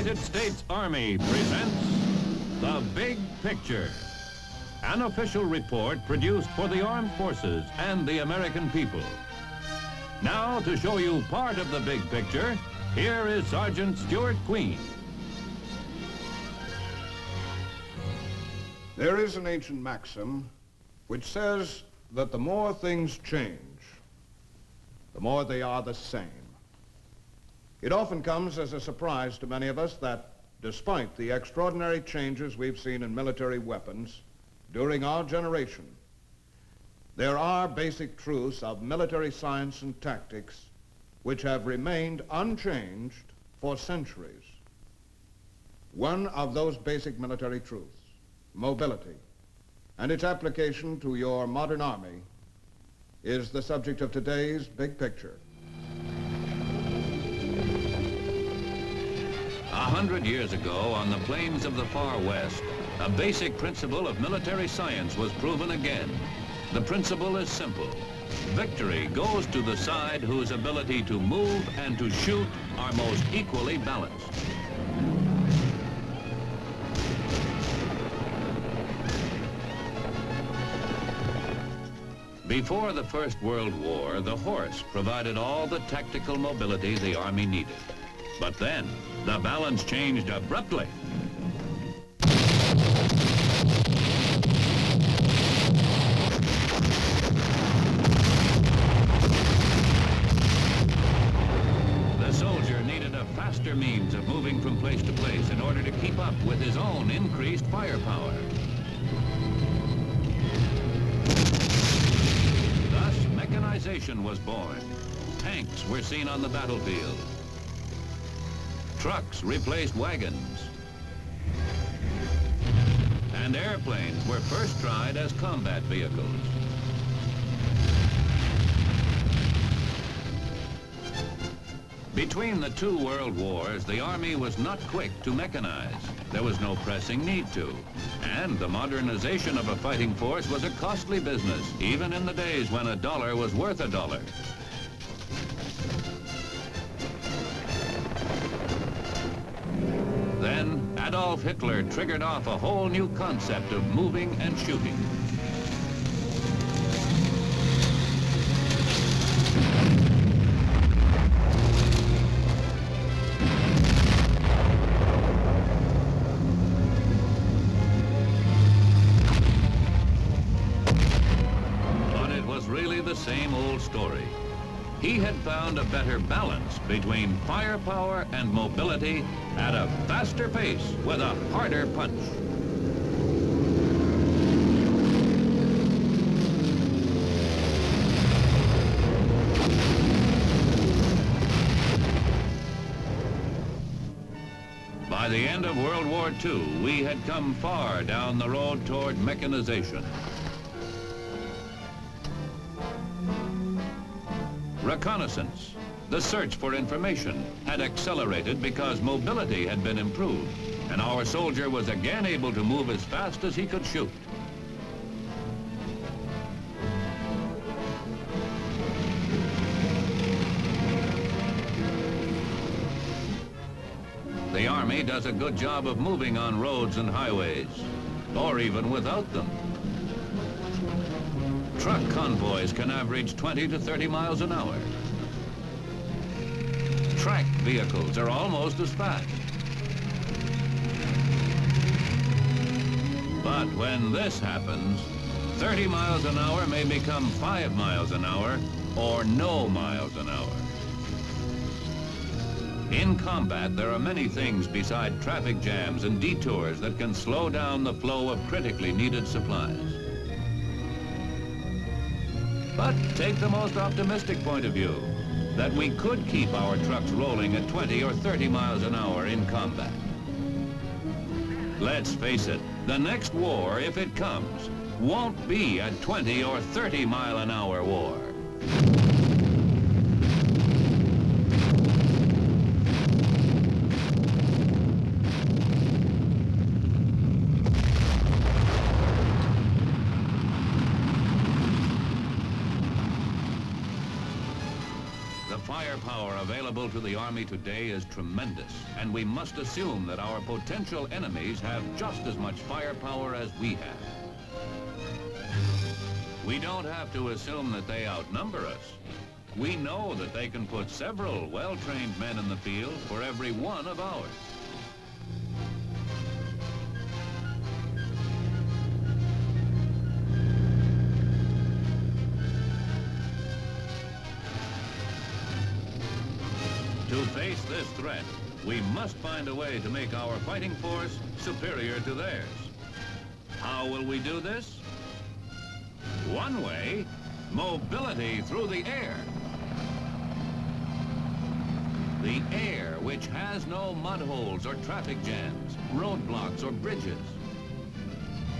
United States Army presents The Big Picture, an official report produced for the armed forces and the American people. Now, to show you part of the big picture, here is Sergeant Stuart Queen. There is an ancient maxim which says that the more things change, the more they are the same. It often comes as a surprise to many of us that despite the extraordinary changes we've seen in military weapons during our generation, there are basic truths of military science and tactics which have remained unchanged for centuries. One of those basic military truths, mobility, and its application to your modern army is the subject of today's Big Picture. 100 years ago, on the plains of the far west, a basic principle of military science was proven again. The principle is simple. Victory goes to the side whose ability to move and to shoot are most equally balanced. Before the First World War, the horse provided all the tactical mobility the Army needed. But then, the balance changed abruptly. The soldier needed a faster means of moving from place to place in order to keep up with his own increased firepower. Thus, mechanization was born. Tanks were seen on the battlefield. Trucks replaced wagons. And airplanes were first tried as combat vehicles. Between the two world wars, the Army was not quick to mechanize. There was no pressing need to. And the modernization of a fighting force was a costly business, even in the days when a dollar was worth a dollar. Then, Adolf Hitler triggered off a whole new concept of moving and shooting. But it was really the same old story. He had found a better balance between firepower and mobility at a faster pace with a harder punch. By the end of World War II, we had come far down the road toward mechanization. Reconnaissance, the search for information, had accelerated because mobility had been improved, and our soldier was again able to move as fast as he could shoot. The Army does a good job of moving on roads and highways, or even without them. Truck convoys can average 20 to 30 miles an hour. Tracked vehicles are almost as fast. But when this happens, 30 miles an hour may become 5 miles an hour or no miles an hour. In combat, there are many things beside traffic jams and detours that can slow down the flow of critically needed supplies. But take the most optimistic point of view, that we could keep our trucks rolling at 20 or 30 miles an hour in combat. Let's face it, the next war, if it comes, won't be a 20 or 30 mile an hour war. firepower available to the Army today is tremendous, and we must assume that our potential enemies have just as much firepower as we have. We don't have to assume that they outnumber us. We know that they can put several well-trained men in the field for every one of ours. To face this threat, we must find a way to make our fighting force superior to theirs. How will we do this? One way, mobility through the air. The air, which has no mud holes or traffic jams, roadblocks or bridges.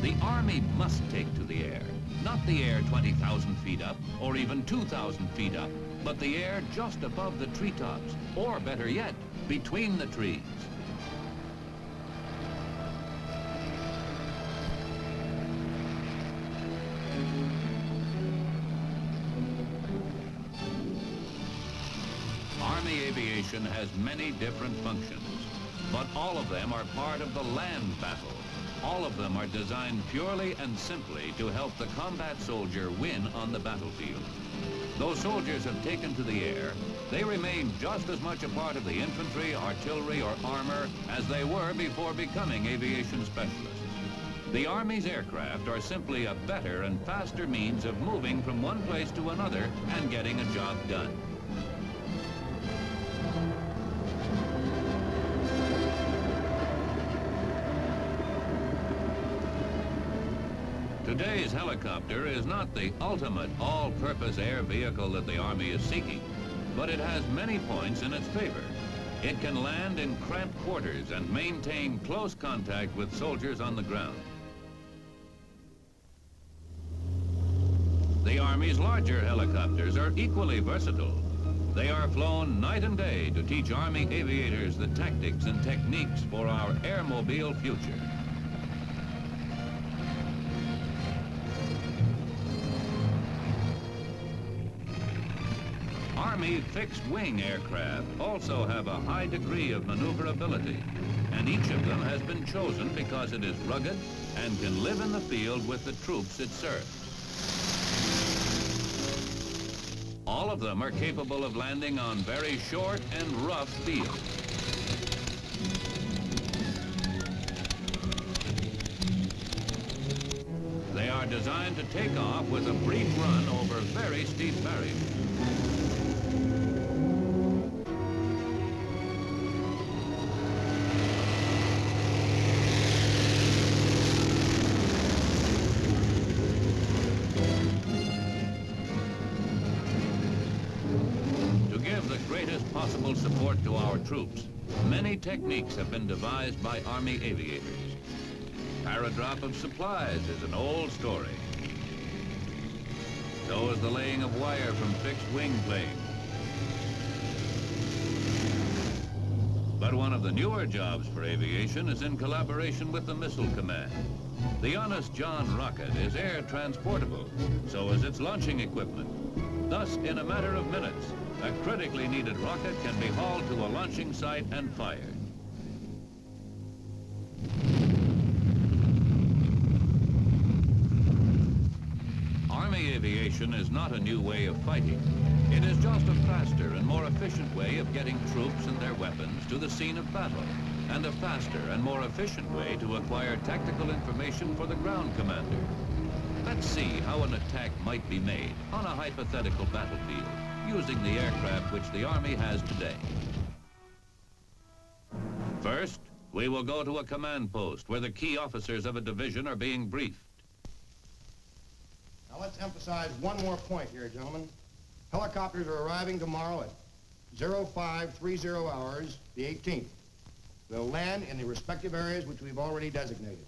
The Army must take to the air, not the air 20,000 feet up or even 2,000 feet up, but the air just above the treetops, or better yet, between the trees. Army aviation has many different functions, but all of them are part of the land battle. All of them are designed purely and simply to help the combat soldier win on the battlefield. Though soldiers have taken to the air, they remain just as much a part of the infantry, artillery, or armor as they were before becoming aviation specialists. The Army's aircraft are simply a better and faster means of moving from one place to another and getting a job done. Today's helicopter is not the ultimate all-purpose air vehicle that the Army is seeking, but it has many points in its favor. It can land in cramped quarters and maintain close contact with soldiers on the ground. The Army's larger helicopters are equally versatile. They are flown night and day to teach Army aviators the tactics and techniques for our airmobile future. Army fixed-wing aircraft also have a high degree of maneuverability, and each of them has been chosen because it is rugged and can live in the field with the troops it serves. All of them are capable of landing on very short and rough fields. They are designed to take off with a brief run over very steep barriers. Possible support to our troops, many techniques have been devised by Army aviators. Paradrop of supplies is an old story. So is the laying of wire from fixed-wing planes. But one of the newer jobs for aviation is in collaboration with the Missile Command. The Honest John rocket is air transportable, so is its launching equipment. Thus, in a matter of minutes, a critically needed rocket can be hauled to a launching site and fired. Army aviation is not a new way of fighting. It is just a faster and more efficient way of getting troops and their weapons to the scene of battle, and a faster and more efficient way to acquire tactical information for the ground commander. Let's see how an attack might be made on a hypothetical battlefield using the aircraft which the Army has today. First, we will go to a command post where the key officers of a division are being briefed. Now let's emphasize one more point here, gentlemen. Helicopters are arriving tomorrow at 0530 hours, the 18th. They'll land in the respective areas which we've already designated.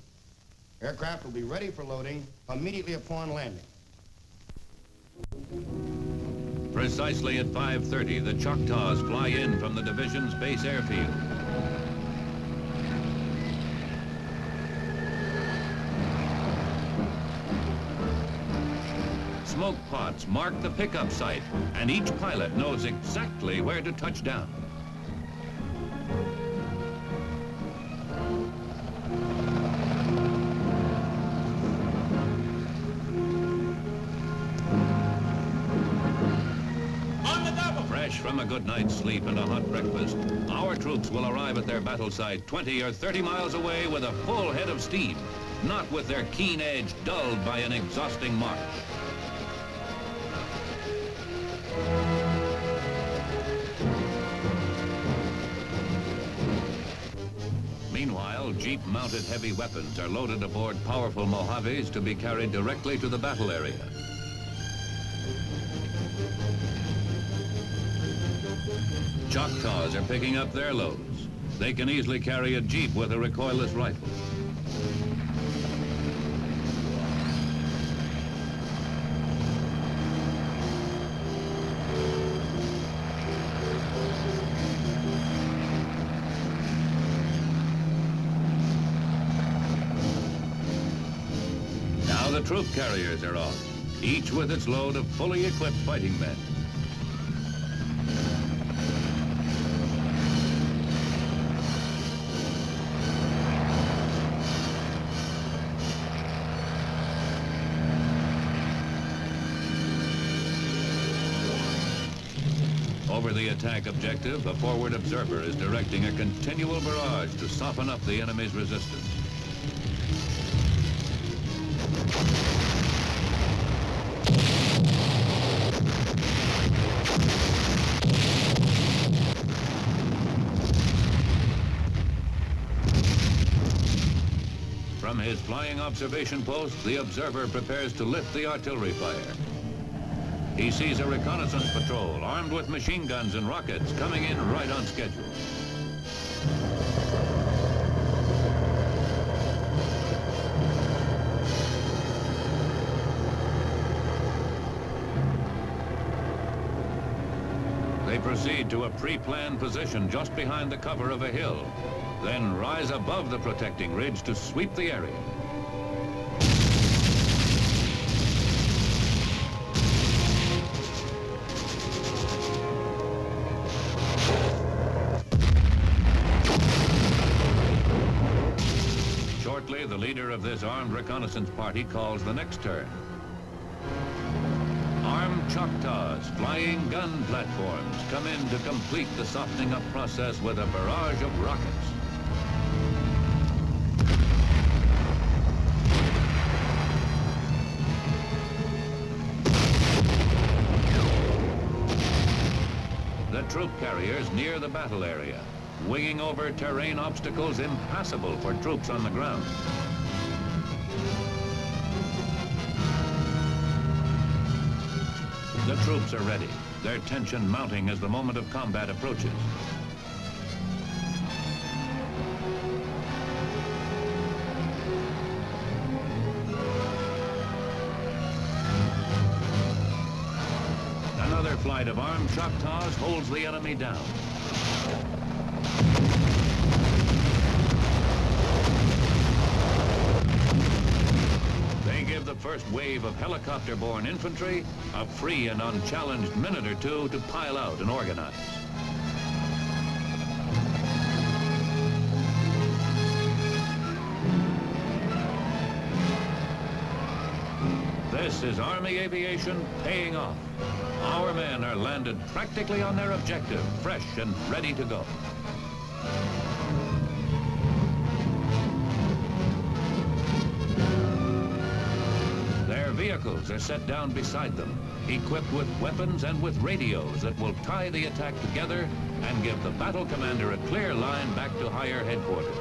Aircraft will be ready for loading immediately upon landing. Precisely at 5:30, the Choctaws fly in from the division's base airfield. smoke pots mark the pickup site, and each pilot knows exactly where to touch down. Fresh from a good night's sleep and a hot breakfast, our troops will arrive at their battle site 20 or 30 miles away with a full head of steam, not with their keen edge dulled by an exhausting march. Meanwhile, Jeep-mounted heavy weapons are loaded aboard powerful Mojaves to be carried directly to the battle area. Choctaws are picking up their loads. They can easily carry a Jeep with a recoilless rifle. Now the troop carriers are off, each with its load of fully equipped fighting men. Over the attack objective, a forward observer is directing a continual barrage to soften up the enemy's resistance. From his flying observation post, the observer prepares to lift the artillery fire. He sees a reconnaissance patrol armed with machine guns and rockets coming in right on schedule. They proceed to a pre-planned position just behind the cover of a hill, then rise above the protecting ridge to sweep the area. Shortly, the leader of this armed reconnaissance party calls the next turn. Armed Choctaws flying gun platforms come in to complete the softening up process with a barrage of rockets. The troop carriers near the battle area, winging over terrain obstacles impassable for troops on the ground. The troops are ready, their tension mounting as the moment of combat approaches. Another flight of armed Choctaws holds the enemy down. They give the first wave of helicopter-borne infantry a free and unchallenged minute or two to pile out and organize. This is Army aviation paying off. Our men are landed practically on their objective, fresh and ready to go. Their vehicles are set down beside them, equipped with weapons and with radios that will tie the attack together and give the battle commander a clear line back to higher headquarters.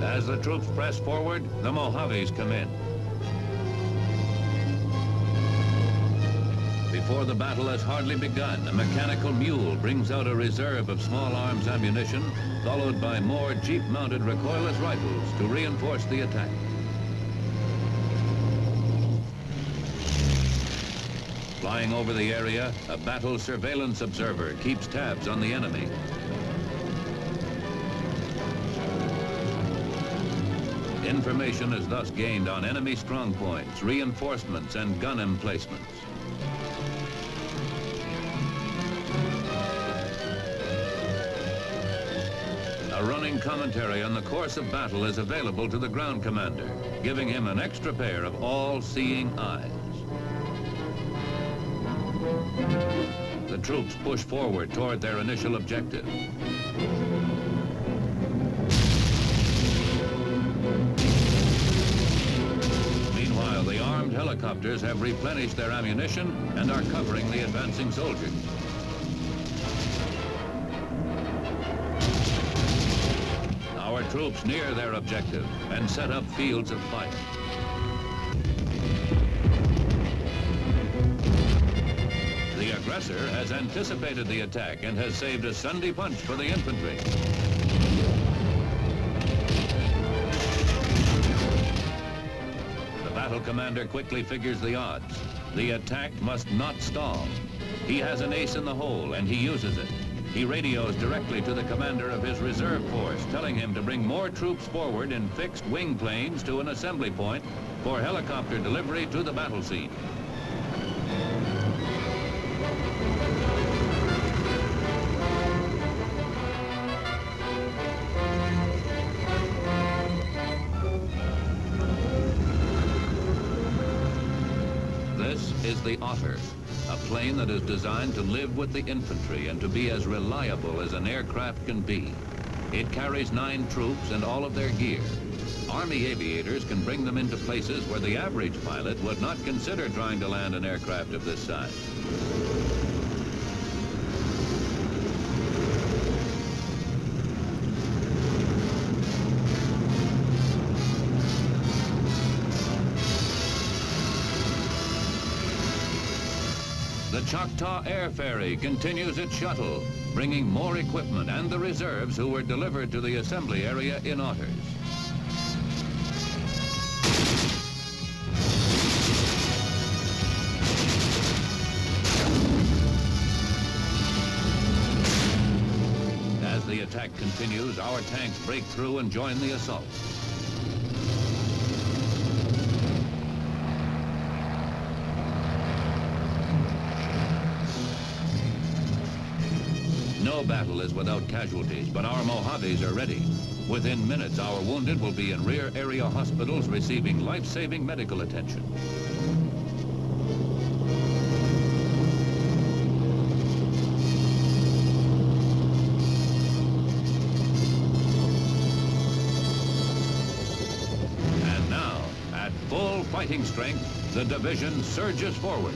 As the troops press forward, the Mojaves come in. Before the battle has hardly begun, a mechanical mule brings out a reserve of small arms ammunition, followed by more jeep-mounted recoilless rifles to reinforce the attack. Flying over the area, a battle surveillance observer keeps tabs on the enemy. Information is thus gained on enemy strongpoints, reinforcements, and gun emplacements. A running commentary on the course of battle is available to the ground commander, giving him an extra pair of all-seeing eyes. The troops push forward toward their initial objective. Meanwhile, the armed helicopters have replenished their ammunition and are covering the advancing soldiers. Our troops near their objective and set up fields of fire. The aggressor has anticipated the attack and has saved a Sunday punch for the infantry. The battle commander quickly figures the odds. The attack must not stall. He has an ace in the hole and he uses it. He radios directly to the commander of his reserve force, telling him to bring more troops forward in fixed wing planes to an assembly point for helicopter delivery to the battle scene. This is the Otter, a plane that is designed to live with the infantry and to be as reliable as an aircraft can be. It carries 9 troops and all of their gear. Army aviators can bring them into places where the average pilot would not consider trying to land an aircraft of this size. The Choctaw Air Ferry continues its shuttle, bringing more equipment and the reserves who were delivered to the assembly area in Otters. As the attack continues, our tanks break through and join the assault. No battle is without casualties, but our Mojaves are ready. Within minutes, our wounded will be in rear area hospitals receiving life-saving medical attention. And now, at full fighting strength, the division surges forward.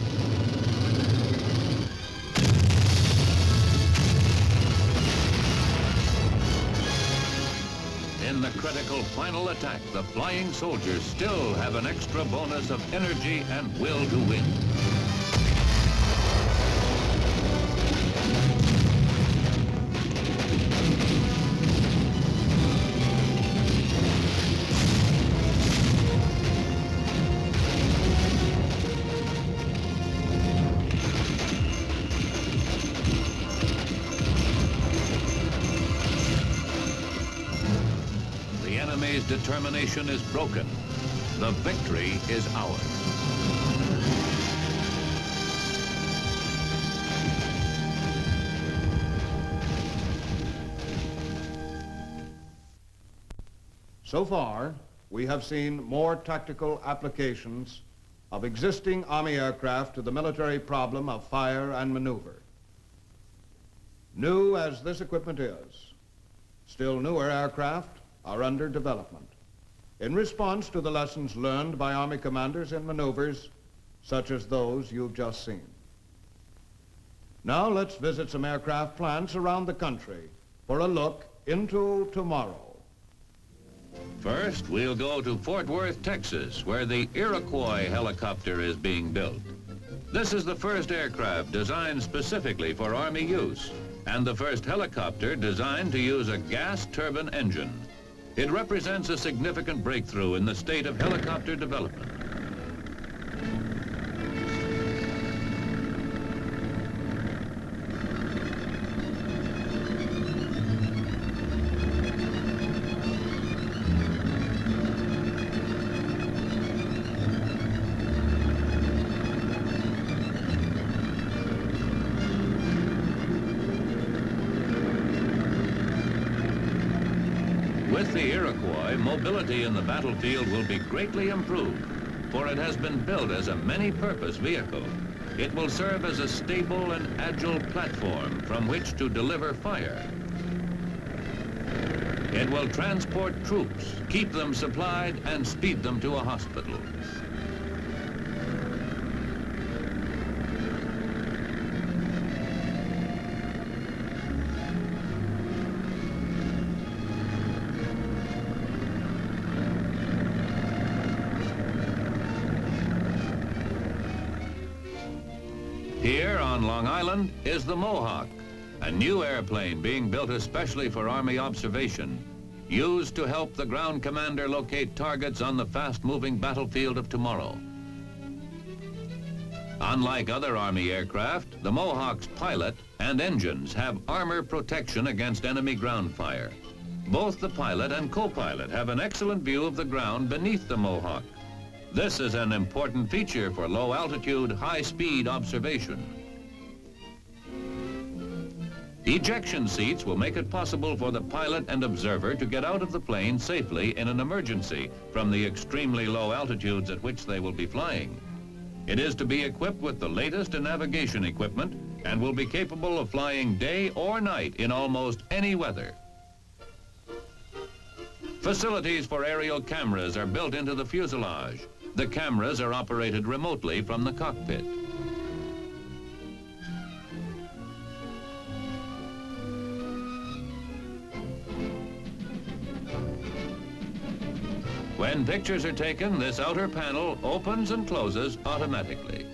In the critical final attack, the flying soldiers still have an extra bonus of energy and will to win. The enemy's determination is broken. The victory is ours. So far, we have seen more tactical applications of existing Army aircraft to the military problem of fire and maneuver. New as this equipment is, still newer aircraft are under development in response to the lessons learned by Army commanders in maneuvers such as those you've just seen. Now let's visit some aircraft plants around the country for a look into tomorrow. First, we'll go to Fort Worth, Texas, where the Iroquois helicopter is being built. This is the first aircraft designed specifically for Army use, and the first helicopter designed to use a gas turbine engine. It represents a significant breakthrough in the state of helicopter development. With the Iroquois, mobility in the battlefield will be greatly improved, for it has been built as a many-purpose vehicle. It will serve as a stable and agile platform from which to deliver fire. It will transport troops, keep them supplied, and speed them to a hospital. Here on Long Island is the Mohawk, a new airplane being built especially for Army observation, used to help the ground commander locate targets on the fast-moving battlefield of tomorrow. Unlike other Army aircraft, the Mohawk's pilot and engines have armor protection against enemy ground fire. Both the pilot and co-pilot have an excellent view of the ground beneath the Mohawk. This is an important feature for low-altitude, high-speed observation. Ejection seats will make it possible for the pilot and observer to get out of the plane safely in an emergency from the extremely low altitudes at which they will be flying. It is to be equipped with the latest in navigation equipment and will be capable of flying day or night in almost any weather. Facilities for aerial cameras are built into the fuselage. The cameras are operated remotely from the cockpit. When pictures are taken, this outer panel opens and closes automatically.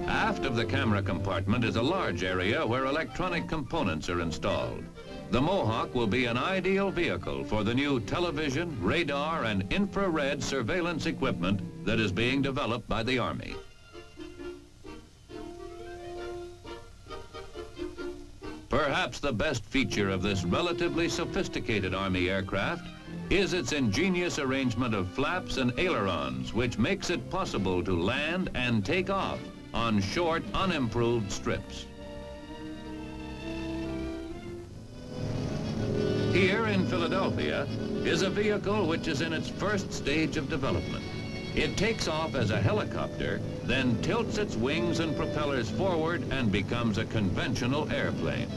Aft of the camera compartment is a large area where electronic components are installed. The Mohawk will be an ideal vehicle for the new television, radar, and infrared surveillance equipment that is being developed by the Army. Perhaps the best feature of this relatively sophisticated Army aircraft is its ingenious arrangement of flaps and ailerons, which makes it possible to land and take off on short, unimproved strips. Here in Philadelphia is a vehicle which is in its first stage of development. It takes off as a helicopter, then tilts its wings and propellers forward and becomes a conventional airplane.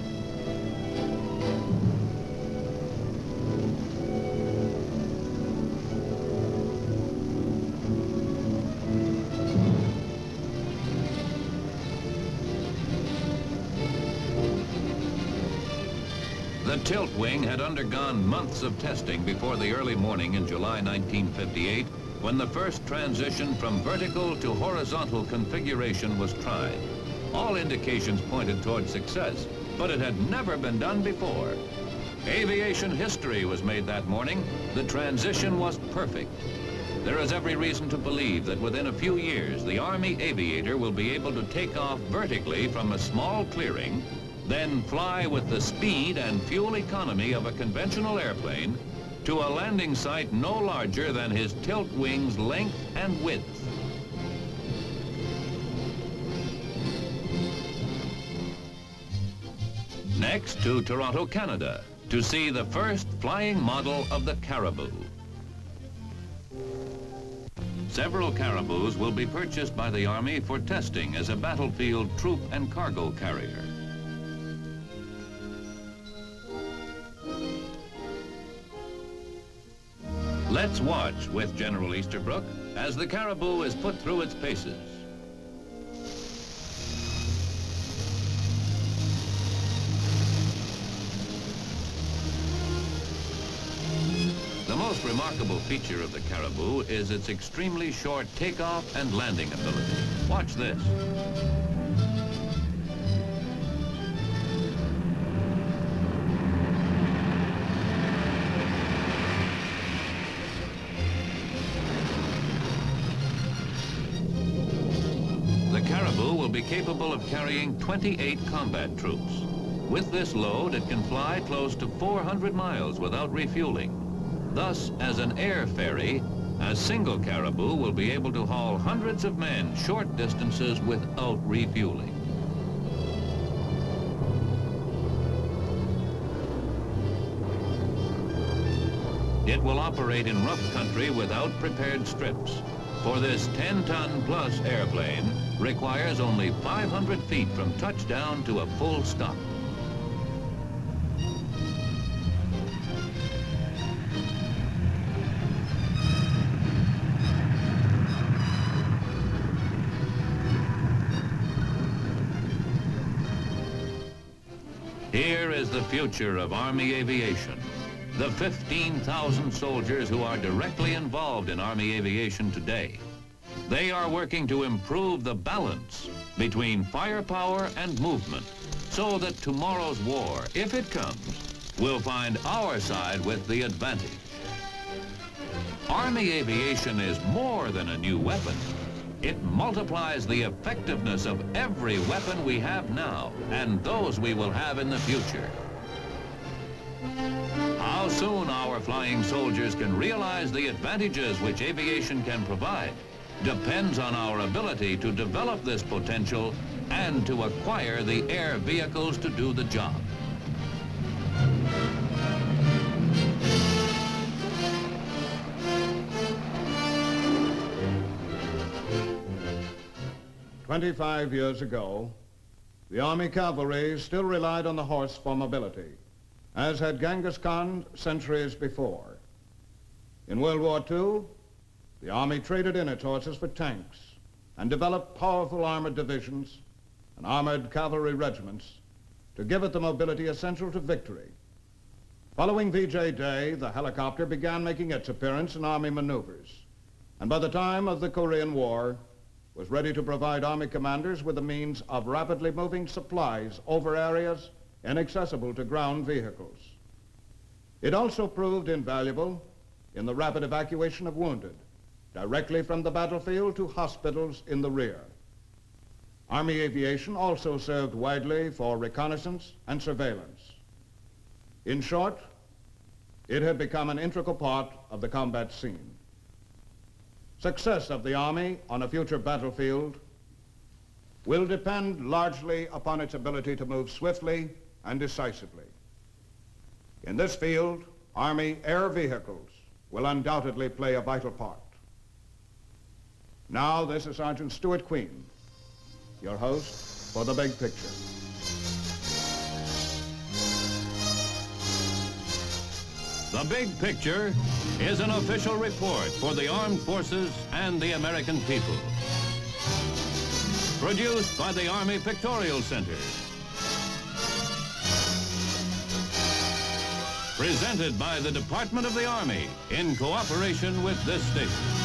The tilt wing had undergone months of testing before the early morning in July 1958, when the first transition from vertical to horizontal configuration was tried. All indications pointed toward success, but it had never been done before. Aviation history was made that morning. The transition was perfect. There is every reason to believe that within a few years, the Army aviator will be able to take off vertically from a small clearing, then fly with the speed and fuel economy of a conventional airplane to a landing site no larger than his tilt wing's length and width. Next to Toronto, Canada, to see the first flying model of the Caribou. Several Caribous will be purchased by the Army for testing as a battlefield troop and cargo carrier. Let's watch with General Easterbrook as the Caribou is put through its paces. The most remarkable feature of the Caribou is its extremely short takeoff and landing ability. Watch this. The Caribou will be capable of carrying 28 combat troops. With this load, it can fly close to 400 miles without refueling. Thus, as an air ferry, a single Caribou will be able to haul hundreds of men short distances without refueling. It will operate in rough country without prepared strips. For this 10-ton plus airplane requires only 500 feet from touchdown to a full stop. Here is the future of Army aviation. The 15,000 soldiers who are directly involved in Army aviation today. They are working to improve the balance between firepower and movement so that tomorrow's war, if it comes, will find our side with the advantage. Army aviation is more than a new weapon. It multiplies the effectiveness of every weapon we have now and those we will have in the future. How soon our flying soldiers can realize the advantages which aviation can provide depends on our ability to develop this potential and to acquire the air vehicles to do the job. "25 years ago, the Army cavalry still relied on the horse for mobility, as had Genghis Khan centuries before. In World War II, the Army traded in its horses for tanks and developed powerful armored divisions and armored cavalry regiments to give it the mobility essential to victory. Following VJ Day, the helicopter began making its appearance in Army maneuvers, and by the time of the Korean War, was ready to provide Army commanders with the means of rapidly moving supplies over areas inaccessible to ground vehicles. It also proved invaluable in the rapid evacuation of wounded, directly from the battlefield to hospitals in the rear. Army aviation also served widely for reconnaissance and surveillance. In short, it had become an integral part of the combat scene. Success of the Army on a future battlefield will depend largely upon its ability to move swiftly and decisively. In this field, Army air vehicles will undoubtedly play a vital part. Now, this is Sergeant Stuart Queen, your host for The Big Picture. The Big Picture is an official report for the armed forces and the American people. Produced by the Army Pictorial Center. Presented by the Department of the Army in cooperation with this station.